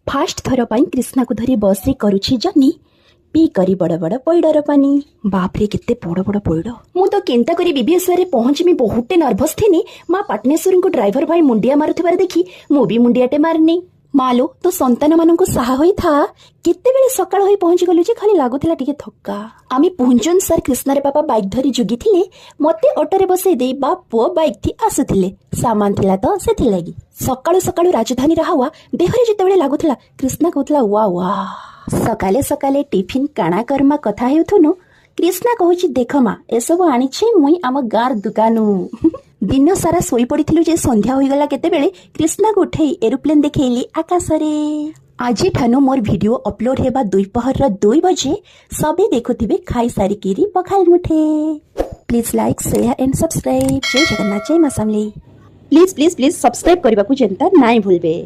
Fast थर पाई कृष्णा को धरी बस रे करुछि जनी पी करी बड़ बड़ पैडर पानी। बाप रे केते बड़ बड़ पैड। मु तो केंता करी बीबीएसआर रे पहुंचमी बहुते नर्भस थिनी। मां पाटनेश्वर को ड्राइवर भाई मुंडिया मारुथिबार देखी मु भी मुंडियाटे मारनी। मालो तो संतान मानक साहा होई था केते बेले सकाळ होई पहुंची गलु जे खाली लागुथिला टिके थक्का। आमी पहुंचन सर कृष्णारे बाबा बाइक धरी जुगी थिले मते ऑटो रे बसई दे बाप पुओ बाइक थी आसुथिले सामान थिला तो सेथि लागी सकाळु सकाळु राजधानी रहावा देहरे जते बेले लागुथिला कृष्णा कहउतला वा वा सकाले सकाले टिफिन काना कर्मा कथा हेउथुनु कृष्णा कहूची देख मा एसबु आनिछि मुई आम गार दुकानु। दिन सारा सोई पड़िथिलु जे संध्या होई गला केते बेले कृष्णा को उठेई एरोप्लेन देखेइली आकाश रे। आज ठानु मोर वीडियो अपलोड हेबा 2 बजे सबे देखुथिबे खाई सारी किरी पखाल मुठे। Please like share and subscribe. जय जगन्नाथ जय मां Samalei. Please please please subscribe करबा को जनता नाइ भूलबे।